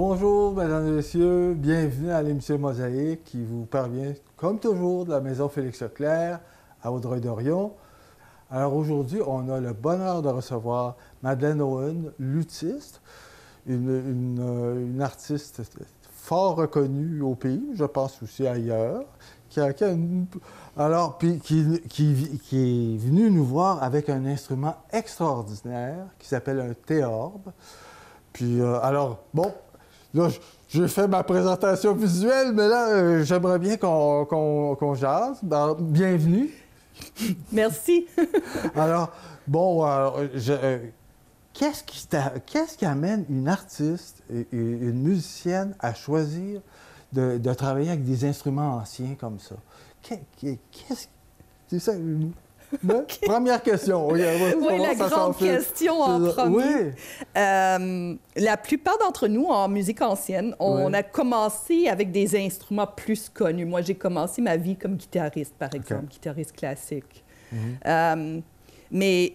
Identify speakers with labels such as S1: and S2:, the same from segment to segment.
S1: Bonjour, mesdames et messieurs, bienvenue à l'émission Mosaïque qui vous parvient, comme toujours, de la maison Félix-Leclerc à Vaudreuil-Dorion. Alors aujourd'hui, on a le bonheur de recevoir Madeleine Owen, luthiste, une artiste fort reconnue au pays, je pense aussi ailleurs, qui est venue nous voir avec un instrument extraordinaire qui s'appelle un théorbe. Puis, là, j'ai fait ma présentation visuelle, mais là, j'aimerais bien qu'on jase. Alors, bienvenue.
S2: Merci.
S1: Qu'est-ce qui amène une artiste et une musicienne à choisir de travailler avec des instruments anciens comme ça? C'est ça, okay. Première question.
S2: Oui, la grande question en premier. Oui. La plupart d'entre nous, en musique ancienne, on a commencé avec des instruments plus connus. Moi, j'ai commencé ma vie comme guitariste, par exemple, guitariste classique. Mais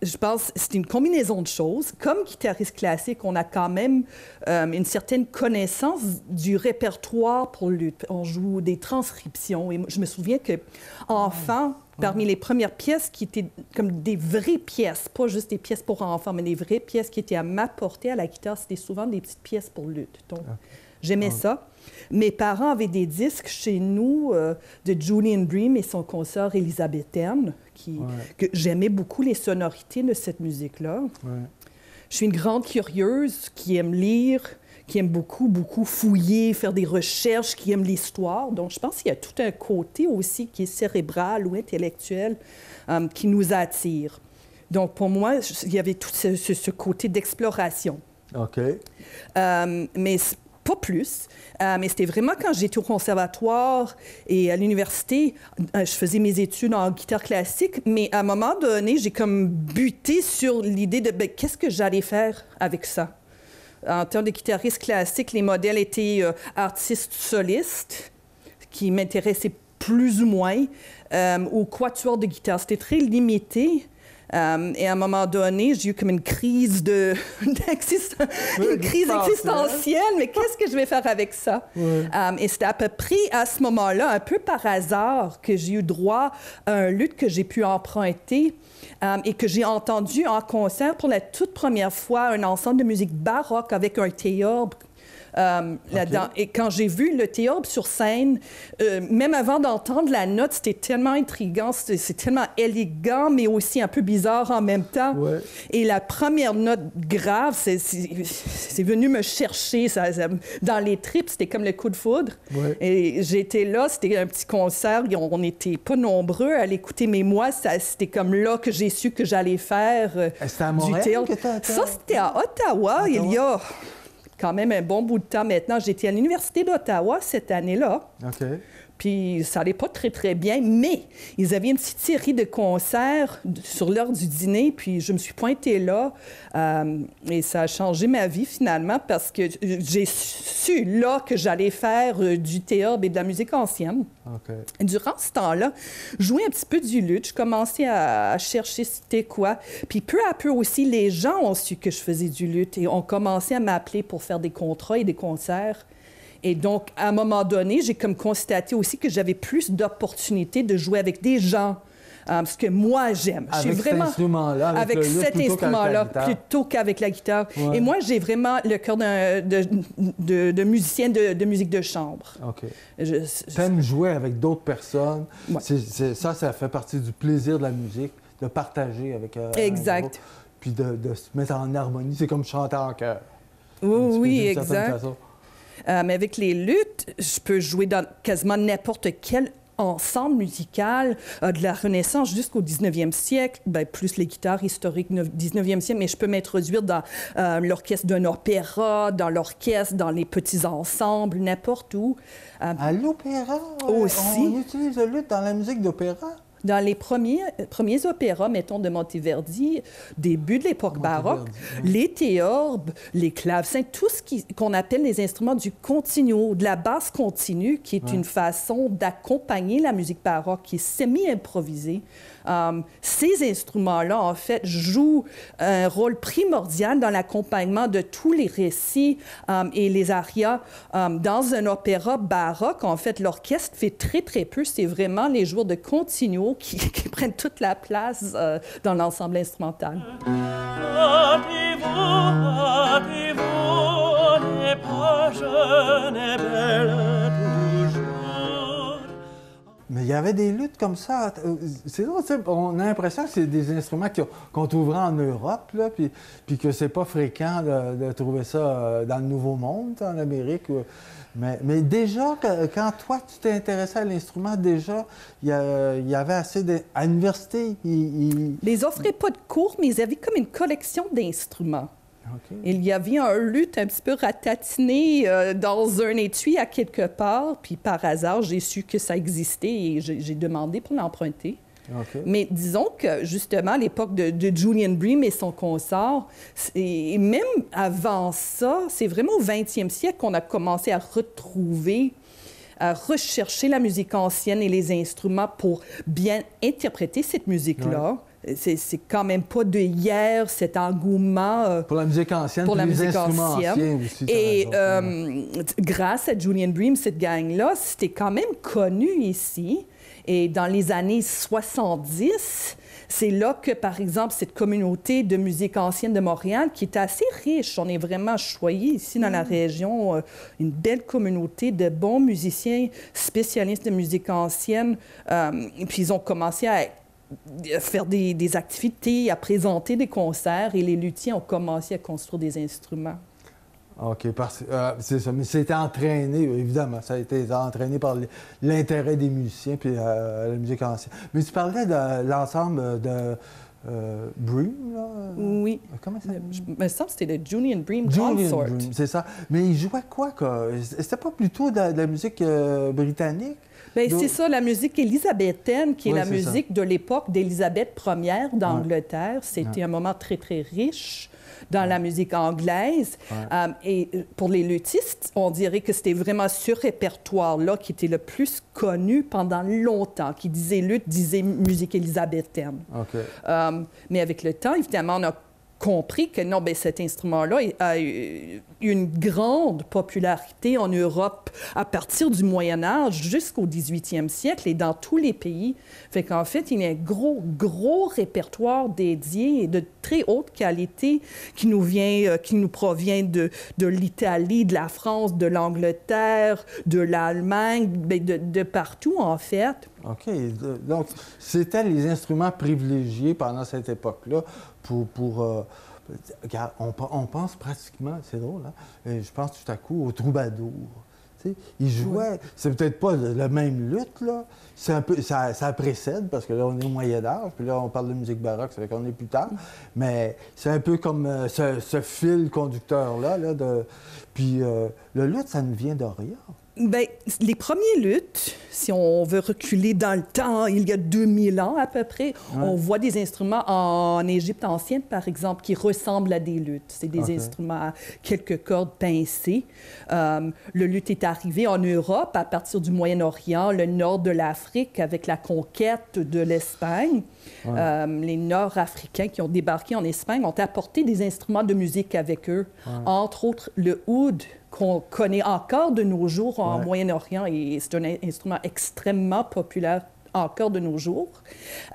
S2: je pense que c'est une combinaison de choses. Comme guitariste classique, on a quand même une certaine connaissance du répertoire pour luth. On joue des transcriptions. Et je me souviens qu'enfant, parmi les premières pièces qui étaient comme des vraies pièces, pas juste des pièces pour enfants, mais des vraies pièces qui étaient à ma portée à la guitare, c'était souvent des petites pièces pour luth. Donc, j'aimais ça. Mes parents avaient des disques chez nous de Julian Bream et son consort élisabéthaine, que j'aimais beaucoup les sonorités de cette musique-là. Je suis une grande curieuse qui aime lire, qui aime beaucoup fouiller, faire des recherches, qui aime l'histoire. Donc, je pense qu'il y a tout un côté aussi qui est cérébral ou intellectuel qui nous attire. Donc, pour moi, il y avait tout ce côté d'exploration.
S1: OK.
S2: Mais pas plus. Mais c'était vraiment quand j'étais au conservatoire et à l'université, je faisais mes études en guitare classique, mais à un moment donné, j'ai comme buté sur l'idée de qu'est-ce que j'allais faire avec ça. En termes de guitariste classique, les modèles étaient artistes solistes, qui m'intéressaient plus ou moins, ou quatuor de guitare. C'était très limité. Et à un moment donné, j'ai eu comme une crise existentielle. Mais qu'est-ce que je vais faire avec ça? Et c'était à peu près à ce moment-là, un peu par hasard, que j'ai eu droit à un luth que j'ai pu emprunter et que j'ai entendu en concert pour la toute première fois un ensemble de musique baroque avec un théorbe. Là-dedans. Et quand j'ai vu le théorbe sur scène, même avant d'entendre la note, c'était tellement intriguant, c'est tellement élégant, mais aussi un peu bizarre en même temps. Et la première note grave, c'est venu me chercher dans les tripes, c'était comme le coup de foudre. Et j'étais là, c'était un petit concert, on n'était pas nombreux à l'écouter, mais moi, c'était comme là que j'ai su que j'allais faire
S1: c'était à Montréal que
S2: ça, c'était à Ottawa, il y a quand même un bon bout de temps maintenant. J'étais à l'Université d'Ottawa cette année-là. Puis ça n'allait pas très bien, mais ils avaient une petite série de concerts sur l'heure du dîner, puis je me suis pointée là et ça a changé ma vie finalement parce que j'ai su là que j'allais faire du théorbe et de la musique ancienne. Durant ce temps-là, je jouais un petit peu du luth, je commençais à chercher c'était quoi, puis peu à peu aussi, les gens ont su que je faisais du luth et ont commencé à m'appeler pour faire des contrats et des concerts. Et donc, à un moment donné, j'ai comme constaté aussi que j'avais plus d'opportunités de jouer avec des gens. Ce que moi, j'aime.
S1: Avec cet instrument-là,
S2: avec cet instrument-là, plutôt qu'avec la guitare. Et moi, j'ai vraiment le cœur de musicien de musique de chambre.
S1: T'aimes jouer avec d'autres personnes. Ça fait partie du plaisir de la musique, de partager avec
S2: exact.
S1: Puis de se mettre en harmonie. C'est comme chanter en chœur.
S2: Oui, exact. Mais avec les luths, je peux jouer dans quasiment n'importe quel ensemble musical de la Renaissance jusqu'au 19e siècle, plus les guitares historiques du 19e siècle, mais je peux m'introduire dans l'orchestre d'un opéra, dans l'orchestre, dans les petits ensembles, n'importe où.
S1: À l'opéra?
S2: Aussi.
S1: On utilise le luth dans la musique d'opéra?
S2: Dans les premiers opéras, mettons, de Monteverdi, début de l'époque baroque, les théorbes, les clavecins, tout ce qu'on appelle les instruments du continuo, de la basse continue, qui est une façon d'accompagner la musique baroque, qui est semi-improvisée. Ces instruments-là, en fait, jouent un rôle primordial dans l'accompagnement de tous les récits et les arias. Dans un opéra baroque, en fait, l'orchestre fait très, très peu. C'est vraiment les joueurs de continuo qui prennent toute la place dans l'ensemble instrumental.
S3: N'est pas jeune et belle toujours.
S1: Mais il y avait des luttes comme ça. C'est drôle, on a l'impression que c'est des instruments qu'on trouverait en Europe, là, puis que c'est pas fréquent de trouver ça dans le Nouveau Monde, en Amérique. Mais déjà, quand toi, tu t'es intéressé à l'instrument, déjà, il y avait assez de... À l'université,
S2: Ils offraient pas de cours, mais ils avaient comme une collection d'instruments.
S1: Okay.
S2: Il y avait un luth un petit peu ratatiné dans un étui à quelque part, puis par hasard, j'ai su que ça existait et j'ai demandé pour l'emprunter. Okay. Mais disons que, justement, à l'époque de Julian Bream et son consort, et même avant ça, c'est vraiment au 20e siècle qu'on a commencé à rechercher la musique ancienne et les instruments pour bien interpréter cette musique-là. Ouais. C'est quand même pas de hier, cet engouement...
S1: pour la musique ancienne,
S2: pour la
S1: les
S2: musique
S1: instruments anciens aussi.
S2: Et grâce à Julian Bream, cette gang-là, c'était quand même connu ici. Et dans les années 70, c'est là que, par exemple, cette communauté de musique ancienne de Montréal, qui est assez riche, on est vraiment choyés ici dans la région, une belle communauté de bons musiciens spécialistes de musique ancienne. Et puis ils ont commencé à faire des activités, à présenter des concerts, et les luthiers ont commencé à construire des instruments.
S1: OK, c'est ça. Mais c'était entraîné, évidemment. Ça a été entraîné par l'intérêt des musiciens puis la musique ancienne. Mais tu parlais de l'ensemble de Bream, là?
S2: Oui.
S1: Comment ça s'appelle?
S2: Il me semble que c'était le Julian Bream
S1: Julian
S2: Consort.
S1: Bream, c'est ça. Mais il jouait quoi? C'était pas plutôt de la musique britannique?
S2: Bien, c'est ça, la musique élisabéthaine, qui est la musique
S1: ça.
S2: De l'époque d'Élisabeth Ier d'Angleterre. C'était un moment très, très riche dans la musique anglaise. Et pour les luthistes, on dirait que c'était vraiment ce répertoire-là qui était le plus connu pendant longtemps, qui disait luth, disait musique élisabéthaine.
S1: Okay.
S2: Mais avec le temps, évidemment, on a compris que non, bien, cet instrument-là a eu une grande popularité en Europe à partir du Moyen Âge jusqu'au 18e siècle et dans tous les pays. Fait qu'en fait, il y a un gros répertoire dédié et de très haute qualité qui nous provient de l'Italie, de la France, de l'Angleterre, de l'Allemagne, de partout, en fait.
S1: OK. Donc, c'était les instruments privilégiés pendant cette époque-là regarde, on pense pratiquement, c'est drôle, hein? Je pense tout à coup au troubadour. Il jouait, c'est peut-être pas le même luth, là. C'est un peu, ça précède, parce que là, on est au Moyen-Âge, puis là, on parle de musique baroque, ça fait qu'on est plus tard. Mais c'est un peu comme ce fil conducteur-là. Puis le luth, ça nous vient d'Orient.
S2: Bien, les premiers luths, si on veut reculer dans le temps, il y a 2000 ans à peu près, on voit des instruments en Égypte ancienne, par exemple, qui ressemblent à des luths. C'est des instruments à quelques cordes pincées. Le luth est arrivé en Europe à partir du Moyen-Orient, le nord de l'Afrique, avec la conquête de l'Espagne. Les Nord-Africains qui ont débarqué en Espagne ont apporté des instruments de musique avec eux, entre autres le oud, qu'on connaît encore de nos jours en Moyen-Orient, et c'est un instrument extrêmement populaire encore de nos jours.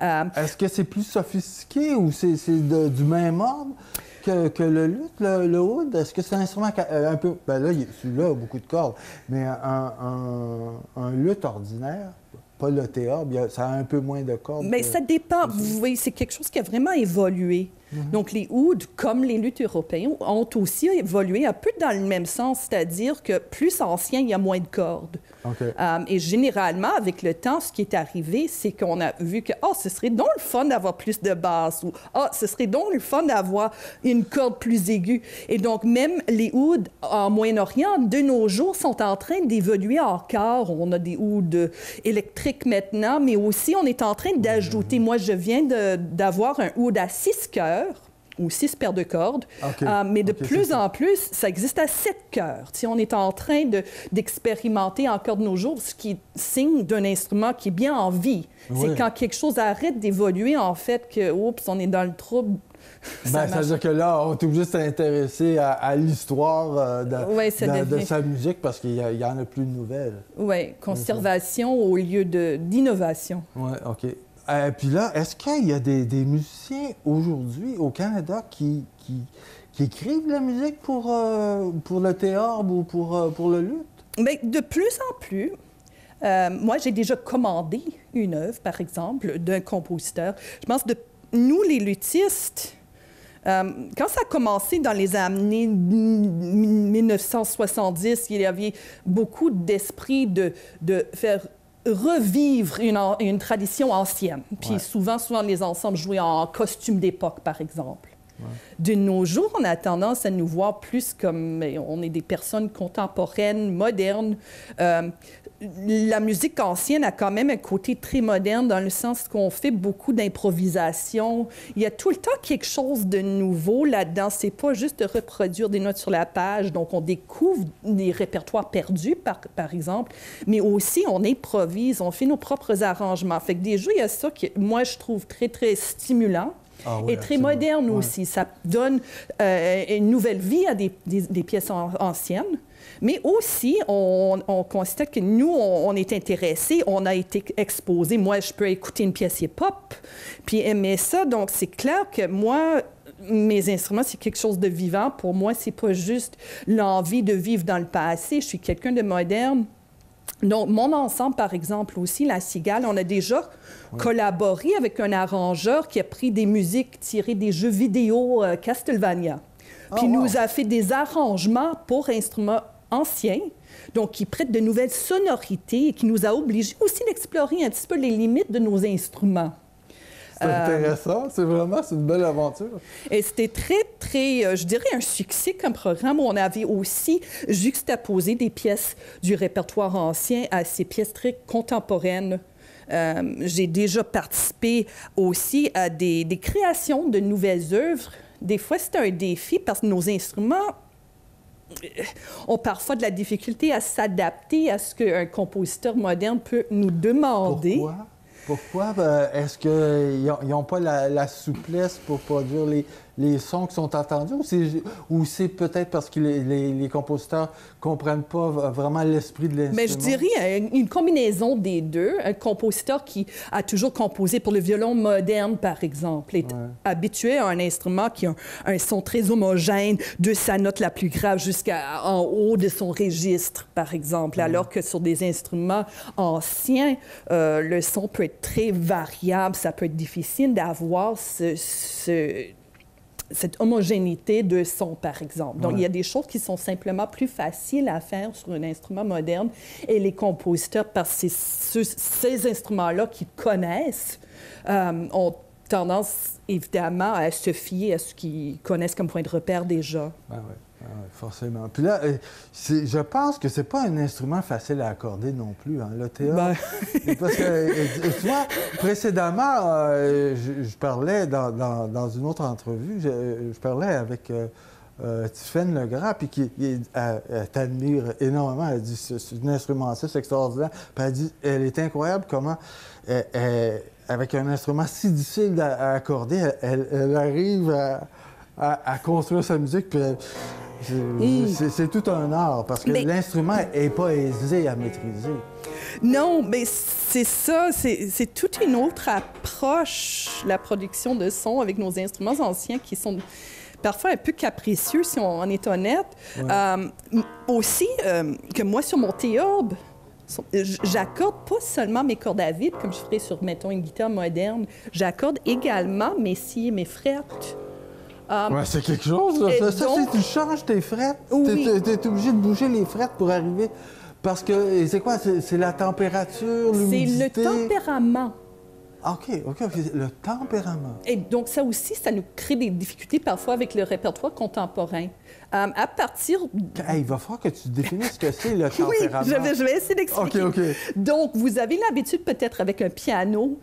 S1: Est-ce que c'est plus sophistiqué ou c'est du même ordre que le luth, le oud? Est-ce que c'est un instrument un peu... Bien là, celui-là a beaucoup de cordes, mais un luth ordinaire... Pas le théorbe, ça a un peu moins de cordes.
S2: Mais ça dépend. Vous voyez, c'est quelque chose qui a vraiment évolué. Donc, les ouds, comme les luths européens, ont aussi évolué un peu dans le même sens, c'est-à-dire que plus ancien, il y a moins de cordes.
S1: OK.
S2: Et généralement, avec le temps, ce qui est arrivé, c'est qu'on a vu que, ce serait donc le fun d'avoir plus de basses ou, ce serait donc le fun d'avoir une corde plus aiguë. Et donc, même les ouds en Moyen-Orient, de nos jours, sont en train d'évoluer encore. On a des ouds électriques maintenant, mais aussi, on est en train d'ajouter. Moi, je viens d'avoir un oud à 6 cœurs ou 6 paires de cordes. Mais de plus en plus, ça existe à 7 cœurs. On est en train d'expérimenter encore de nos jours, ce qui est signe d'un instrument qui est bien en vie. Oui. C'est quand quelque chose arrête d'évoluer, en fait, que, on est dans le trouble.
S1: Ça veut dire que là, on est obligé de s'intéresser à l'histoire de sa musique parce qu'il y en a plus de nouvelles.
S2: Oui, conservation au lieu d'innovation.
S1: Oui, OK. Puis là, est-ce qu'il y a des musiciens aujourd'hui au Canada qui écrivent de la musique pour le théorbe ou pour le luth?
S2: Bien, de plus en plus. Moi, j'ai déjà commandé une œuvre, par exemple, d'un compositeur. Je pense que nous, les luthistes, quand ça a commencé dans les années 1970, il y avait beaucoup d'esprit de faire revivre une tradition ancienne. Puis souvent, les ensembles jouaient en costume d'époque, par exemple. Ouais. De nos jours, on a tendance à nous voir plus comme on est des personnes contemporaines, modernes. La musique ancienne a quand même un côté très moderne dans le sens qu'on fait beaucoup d'improvisation. Il y a tout le temps quelque chose de nouveau là-dedans. C'est pas juste de reproduire des notes sur la page. Donc, on découvre des répertoires perdus, par exemple, mais aussi on improvise, on fait nos propres arrangements. Fait que déjà, il y a ça que moi, je trouve très, très stimulant. Et très moderne aussi. Ça donne une nouvelle vie à des pièces anciennes. Mais aussi, on constate que nous, on est intéressés, on a été exposés. Moi, je peux écouter une pièce hip-hop, puis aimer ça. Donc, c'est clair que moi, mes instruments, c'est quelque chose de vivant. Pour moi, c'est pas juste l'envie de vivre dans le passé. Je suis quelqu'un de moderne. Donc, mon ensemble, par exemple, aussi, La Cigale, on a déjà collaboré avec un arrangeur qui a pris des musiques tirées des jeux vidéo Castlevania. Puis nous a fait des arrangements pour instruments anciens, donc qui prêtent de nouvelles sonorités et qui nous a obligés aussi d'explorer un petit peu les limites de nos instruments.
S1: C'est intéressant, c'est une belle aventure.
S2: Et c'était très, très, je dirais, un succès comme programme où on avait aussi juxtaposé des pièces du répertoire ancien à ces pièces très contemporaines. J'ai déjà participé aussi à des créations de nouvelles œuvres. Des fois, c'est un défi parce que nos instruments ont parfois de la difficulté à s'adapter à ce qu'un compositeur moderne peut nous demander.
S1: Pourquoi? Est-ce qu'ils n'ont pas la souplesse pour produire les sons qui sont entendus? Ou c'est peut-être parce que les compositeurs ne comprennent pas vraiment l'esprit de l'instrument?
S2: Bien, je dirais une combinaison des deux. Un compositeur qui a toujours composé pour le violon moderne, par exemple, est habitué à un instrument qui a un son très homogène, de sa note la plus grave jusqu'en haut de son registre, par exemple. Alors que sur des instruments anciens, le son peut être très variable. Ça peut être difficile d'avoir cette homogénéité de son, par exemple. Donc, il y a des choses qui sont simplement plus faciles à faire sur un instrument moderne et les compositeurs, parce que ces instruments-là qu'ils connaissent, ont tendance, évidemment, à se fier à ce qu'ils connaissent comme point de repère déjà.
S1: Forcément. Puis là, je pense que c'est pas un instrument facile à accorder non plus, hein, le théâtre. Parce que, tu vois, précédemment, je parlais dans une autre entrevue, je parlais avec Tiffaine Legrand, puis elle t'admire énormément. Elle dit c'est une instrumentiste extraordinaire. Puis elle dit elle est incroyable comment, avec un instrument si difficile à accorder, elle arrive à construire sa musique. Puis c'est tout un art, parce que l'instrument n'est pas aisé à maîtriser.
S2: Non, mais c'est ça, c'est toute une autre approche, la production de son avec nos instruments anciens qui sont parfois un peu capricieux, si on en est honnête. Aussi, que moi, sur mon théorbe, j'accorde pas seulement mes cordes à vide, comme je ferais sur, mettons, une guitare moderne. J'accorde également mes si et mes frettes.
S1: C'est quelque chose, là. Ça, si tu changes tes frettes, tu es obligé de bouger les frettes pour arriver. Parce que, c'est quoi? C'est la température,
S2: C'est
S1: l'humidité?
S2: le tempérament.
S1: OK. Le tempérament.
S2: Et donc, ça aussi, ça nous crée des difficultés parfois avec le répertoire contemporain. À partir...
S1: Hey, il va falloir que tu définisses ce que c'est le
S2: Oui,
S1: tempérament.
S2: je vais essayer d'expliquer.
S1: OK.
S2: Donc, vous avez l'habitude peut-être avec un piano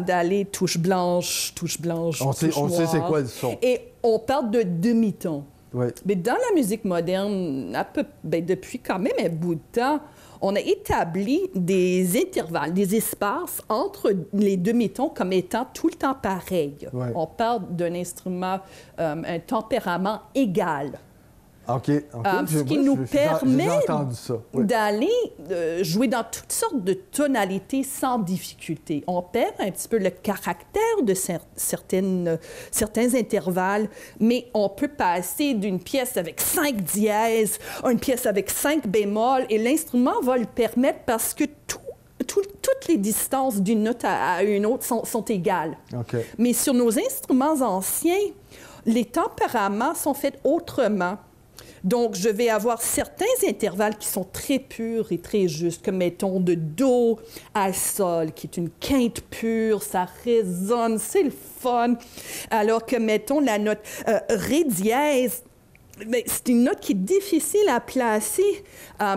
S2: d'aller touche blanche, touche
S1: On sait c'est quoi le son.
S2: Et on parle de demi-ton.
S1: Oui.
S2: Mais dans la musique moderne, depuis quand même un bout de temps, on a établi des intervalles, des espaces entre les demi-tons comme étant tout le temps pareil.
S1: Ouais.
S2: On parle d'un instrument, un tempérament égal.
S1: OK.
S2: Ce qui nous permet
S1: j'ai entendu ça. Oui.
S2: d'aller jouer dans toutes sortes de tonalités sans difficulté. On perd un petit peu le caractère de certains intervalles, mais on peut passer d'une pièce avec 5 dièses à une pièce avec 5 bémols, et l'instrument va le permettre parce que toutes les distances d'une note à une autre sont égales.
S1: OK.
S2: Mais sur nos instruments anciens, les tempéraments sont faits autrement. Donc, je vais avoir certains intervalles qui sont très purs et très justes, comme, mettons, de Do à Sol, qui est une quinte pure, ça résonne, c'est le fun. Alors que, mettons, la note Ré dièse, c'est une note qui est difficile à placer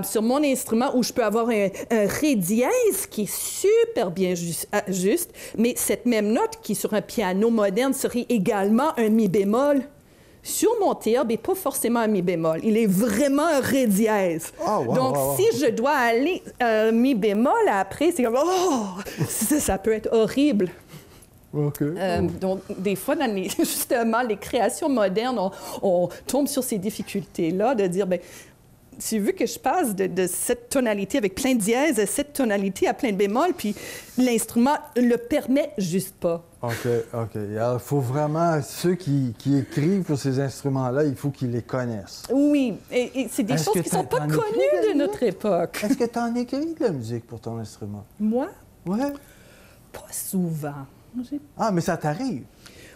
S2: sur mon instrument, où je peux avoir un Ré dièse qui est super bien juste, mais cette même note qui, sur un piano moderne, serait également un Mi bémol. Sur mon théorbe, il n'est pas forcément un Mi bémol. Il est vraiment un Ré dièse. Donc, si je dois aller Mi bémol après, c'est comme... Oh! Ça peut être horrible.
S1: OK.
S2: Donc, des fois, justement, les créations modernes, on tombe sur ces difficultés-là de dire, bien, tu veux que je passe de cette tonalité avec plein de dièses à cette tonalité à plein de bémols, puis l'instrument le permet juste pas.
S1: OK. Alors, il faut vraiment, ceux qui écrivent pour ces instruments-là, il faut qu'ils les connaissent.
S2: Oui, et c'est des choses qui ne sont pas connues de notre époque.
S1: Est-ce que tu en écris de la musique pour ton instrument?
S2: Moi?
S1: Oui.
S2: Pas souvent.
S1: Ah, mais ça t'arrive?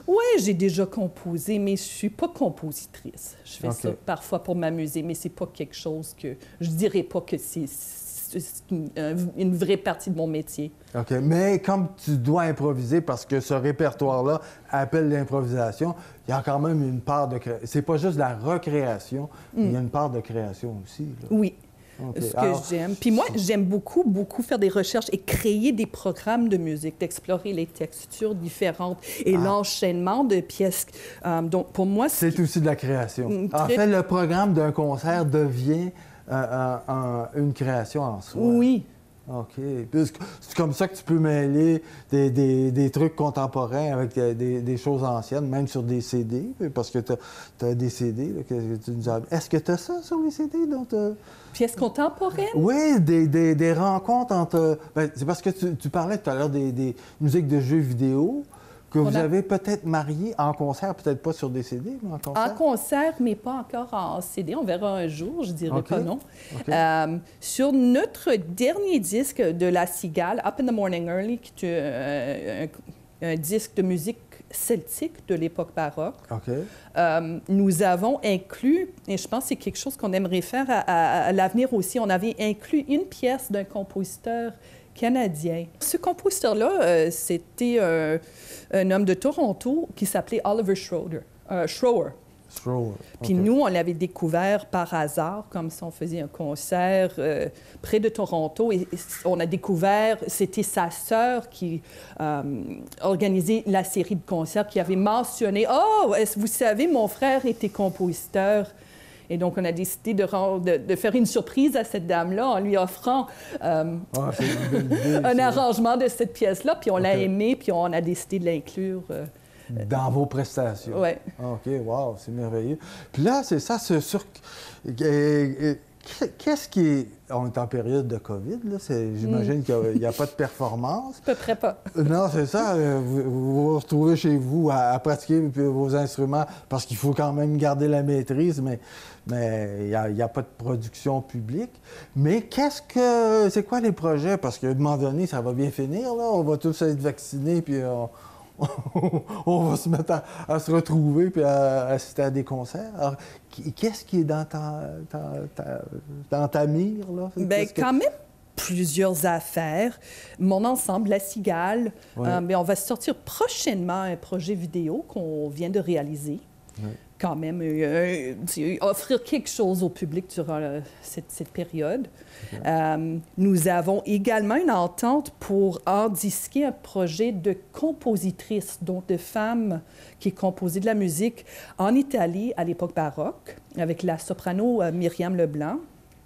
S2: Oui, j'ai déjà composé, mais je ne suis pas compositrice. Je fais ça parfois pour m'amuser, mais ce n'est pas quelque chose que... Je ne dirais pas que c'est une vraie partie de mon métier.
S1: OK. Mais comme tu dois improviser, parce que ce répertoire-là appelle l'improvisation, il y a quand même une part de création. C'est pas juste de la recréation, il y a une part de création aussi. Là.
S2: Oui.
S1: Okay.
S2: Ce que j'aime. Puis moi, j'aime beaucoup faire des recherches et créer des programmes de musique, d'explorer les textures différentes et l'enchaînement de pièces. Donc, pour moi,
S1: c'est aussi de la création. En fait, le programme d'un concert devient une création en soi.
S2: Oui.
S1: OK. C'est comme ça que tu peux mêler des trucs contemporains avec des choses anciennes, même sur des CD, parce que tu as des CD là, que tu nous as... Est-ce que tu as ça sur les CD?
S2: Pièces contemporaines?
S1: Oui, des rencontres entre... c'est parce que tu parlais tout à l'heure des musiques de jeux vidéo que vous avez peut-être mariées en concert, peut-être pas sur des CD, mais en concert.
S2: En concert, mais pas encore en CD. On verra un jour, je dirais pas non. Sur notre dernier disque de La Cigale, Up in the Morning Early, qui est un disque de musique celtique de l'époque baroque, nous avons inclus, et je pense que c'est quelque chose qu'on aimerait faire à l'avenir aussi, on avait inclus une pièce d'un compositeur canadien. Ce compositeur-là, c'était un homme de Toronto qui s'appelait Oliver Schroer. Puis nous, on l'avait découvert par hasard, comme si on faisait un concert près de Toronto. Et on a découvert, c'était sa sœur qui organisait la série de concerts, qui avait mentionné « Oh, vous savez, mon frère était compositeur ». Et donc, on a décidé de faire une surprise à cette dame-là en lui offrant un arrangement de cette pièce-là. Puis on l'a aimé, puis on a décidé de l'inclure.
S1: Dans vos prestations?
S2: Oui.
S1: OK, wow, c'est merveilleux. Puis là, c'est ça, qu'est-ce qui est... On est en période de COVID, là. J'imagine qu'il n'y a pas de performance.
S2: À peu près pas.
S1: Non, c'est ça. Vous vous retrouvez chez vous à pratiquer vos instruments parce qu'il faut quand même garder la maîtrise, mais il n'y a pas de production publique. Mais c'est quoi les projets? Parce qu'à un moment donné, ça va bien finir, là. On va tous être vaccinés, puis on va se mettre à se retrouver puis à assister à des concerts. Alors, qu'est-ce qui est dans ta mire, là?
S2: Bien, quand même plusieurs affaires. Mon ensemble, La Cigale, mais on va sortir prochainement un projet vidéo qu'on vient de réaliser. Oui. Quand même, offrir quelque chose au public durant cette période. Okay. Nous avons également une entente pour endisquer un projet de compositrice, donc de femmes qui composaient de la musique en Italie à l'époque baroque, avec la soprano Myriam Leblanc.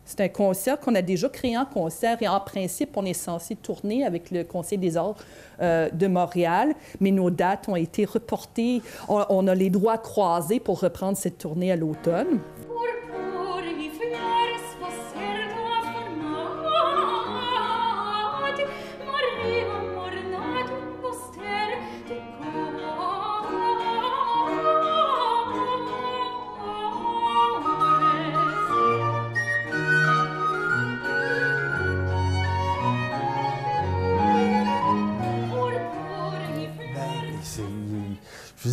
S2: C'est un concert qu'on a déjà créé en concert et en principe, on est censé tourner avec le Conseil des arts de Montréal, mais nos dates ont été reportées. On a les droits croisés pour reprendre cette tournée à l'automne.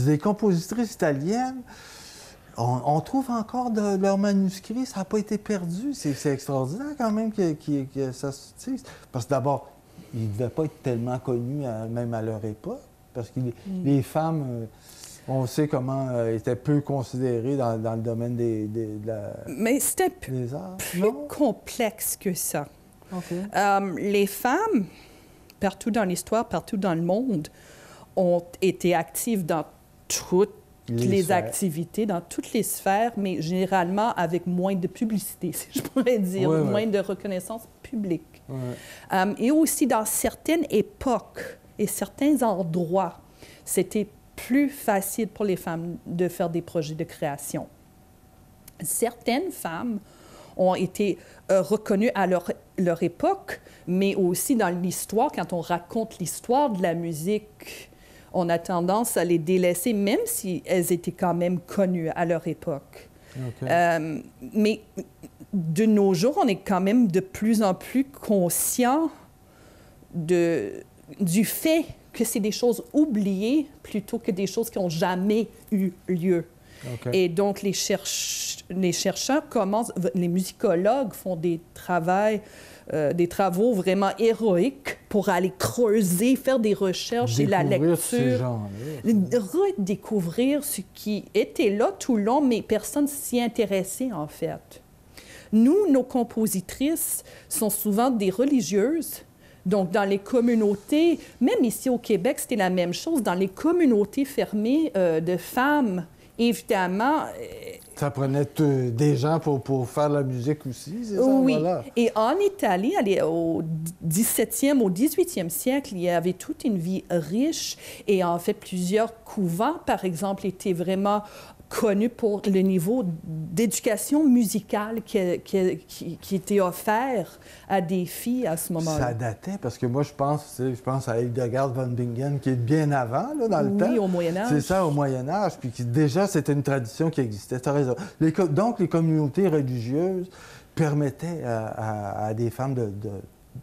S1: Des compositrices italiennes, on trouve encore leurs manuscrits, ça n'a pas été perdu. C'est extraordinaire quand même que ça se tisse. Parce que d'abord, ils ne devaient pas être tellement connus même à leur époque, parce que les femmes, on sait comment étaient peu considérées dans le domaine
S2: Mais c'est un peu plus complexe que ça. Okay. Les femmes, partout dans l'histoire, partout dans le monde, ont été actives dans toutes les activités, dans toutes les sphères, mais généralement avec moins de publicité, si je pourrais dire, moins de reconnaissance publique. Et aussi, dans certaines époques et certains endroits, c'était plus facile pour les femmes de faire des projets de création. Certaines femmes ont été reconnues à leur époque, mais aussi dans l'histoire, quand on raconte l'histoire de la musique, on a tendance à les délaisser, même si elles étaient quand même connues à leur époque. Okay. Mais de nos jours, on est quand même de plus en plus conscient du fait que c'est des choses oubliées plutôt que des choses qui n'ont jamais eu lieu. Okay. Et donc, les chercheurs commencent, les musicologues font des travaux vraiment héroïques pour aller creuser, faire des recherches et la lecture. Redécouvrir ce qui était là tout le long, mais personne s'y intéressait en fait. Nous, nos compositrices sont souvent des religieuses. Donc, dans les communautés, même ici au Québec, c'était la même chose. Dans les communautés fermées de femmes, évidemment...
S1: Ça prenait des gens pour faire la musique aussi, c'est ça?
S2: Oui.
S1: Voilà.
S2: Et en Italie, au 17e, au 18e siècle, il y avait toute une vie riche. Et en fait, plusieurs couvents, par exemple, étaient vraiment connus pour le niveau d'éducation musicale qui était offert à des filles à ce moment-là.
S1: Ça datait, parce que moi, je pense à Hildegard von Bingen, qui est bien avant, là, dans le temps.
S2: Oui, au Moyen-Âge.
S1: C'est ça, au Moyen-Âge. Puis déjà, c'était une tradition qui existait. Tu as raison. Donc, les communautés religieuses permettaient à des femmes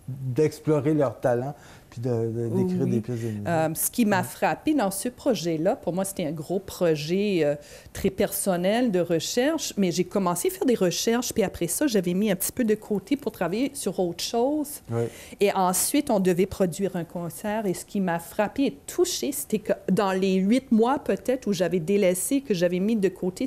S1: d'explorer leur talent puis d'écrire des pièces de musique.
S2: Ce qui m'a frappé dans ce projet-là, pour moi, c'était un gros projet très personnel de recherche, mais j'ai commencé à faire des recherches, puis après ça, j'avais mis un petit peu de côté pour travailler sur autre chose. Oui. Et ensuite, on devait produire un concert, et ce qui m'a frappé et touché, c'était que dans les 8 mois peut-être où j'avais délaissé, que j'avais mis de côté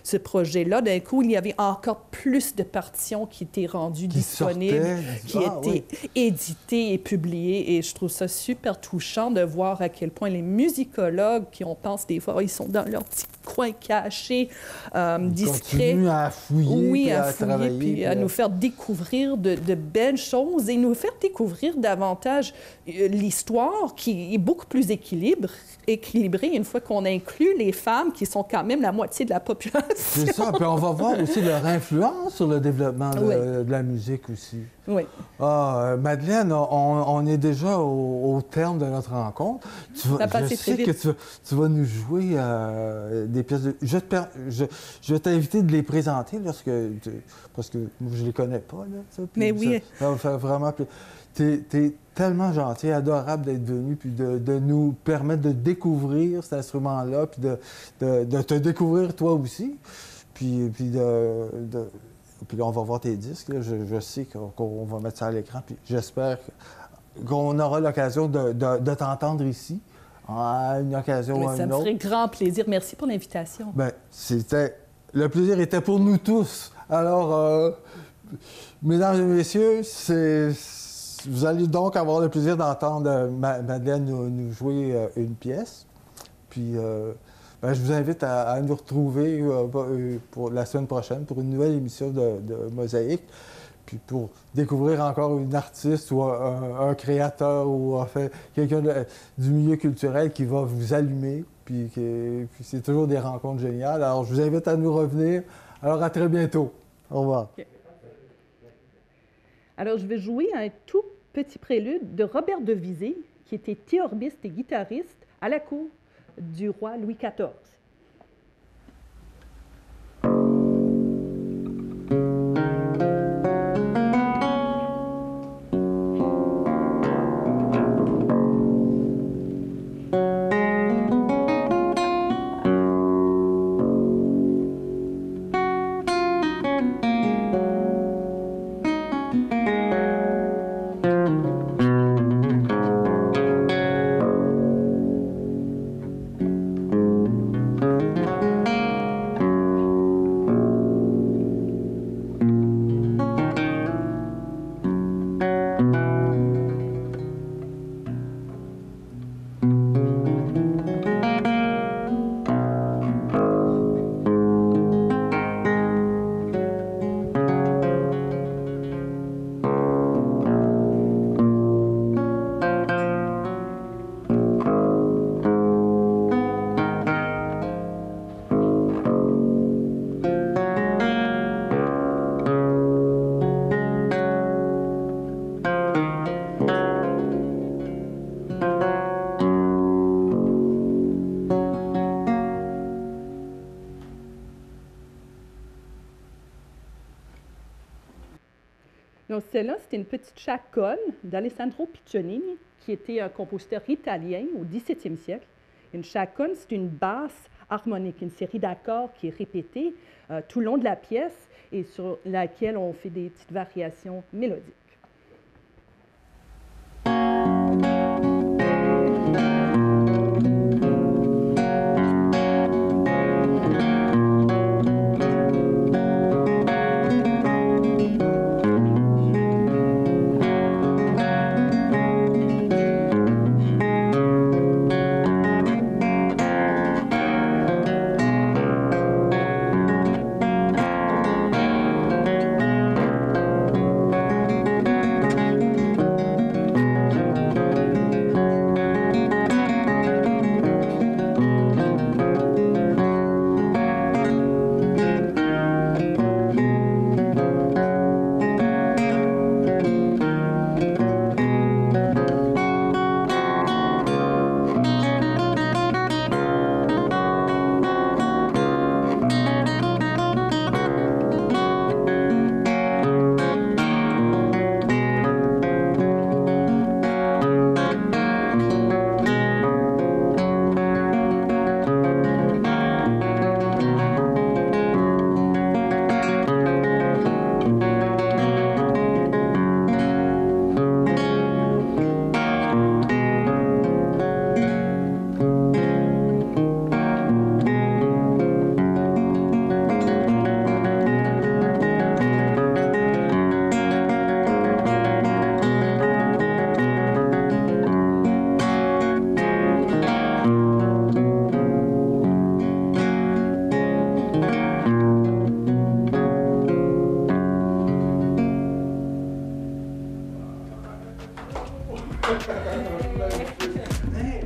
S2: ce projet-là, d'un coup, il y avait encore plus de partitions qui étaient rendues disponibles, qui étaient éditées et publiées, et je trouve ça super touchant de voir à quel point les musicologues, qui on pense des fois, ils sont dans leur petit coin caché, discret.
S1: Continuent à fouiller,
S2: oui,
S1: à travailler.
S2: Puis à nous faire découvrir de belles choses et nous faire découvrir davantage l'histoire qui est beaucoup plus équilibrée une fois qu'on inclut les femmes qui sont quand même la moitié de la population.
S1: C'est ça. Puis on va voir aussi leur influence sur le développement de la musique aussi.
S2: Oui.
S1: Madeleine, on est déjà au terme de notre rencontre. Je sais que tu vas nous jouer des pièces de... Je vais t'inviter de les présenter parce que je les connais pas. Là,
S2: mais oui.
S1: Ça va faire vraiment... T'es tellement gentil, adorable d'être venu, puis de nous permettre de découvrir cet instrument-là, puis de te découvrir toi aussi. Puis là, on va voir tes disques. Là. Je sais qu'on va mettre ça à l'écran, puis j'espère qu'on aura l'occasion de t'entendre ici, à une occasion ou à
S2: Ça
S1: une
S2: me
S1: autre.
S2: ferait grand plaisir. Merci pour l'invitation.
S1: Bien, le plaisir était pour nous tous. Alors, mesdames et messieurs, vous allez donc avoir le plaisir d'entendre Madeleine nous jouer une pièce. Puis, je vous invite à nous retrouver pour la semaine prochaine pour une nouvelle émission de Mosaïque. Puis pour découvrir encore une artiste ou un créateur ou enfin quelqu'un du milieu culturel qui va vous allumer. Puis c'est toujours des rencontres géniales. Alors, je vous invite à nous revenir. Alors, à très bientôt. Au revoir.
S2: Okay. Alors, je vais jouer un tout petit prélude de Robert de Visé, qui était théorbiste et guitariste à la cour du roi Louis XIV. Donc, celle-là, c'était une petite chaconne d'Alessandro Piccinini, qui était un compositeur italien au XVIIe siècle. Une chaconne, c'est une basse harmonique, une série d'accords qui est répétée tout le long de la pièce et sur laquelle on fait des petites variations mélodiques.
S1: Hey!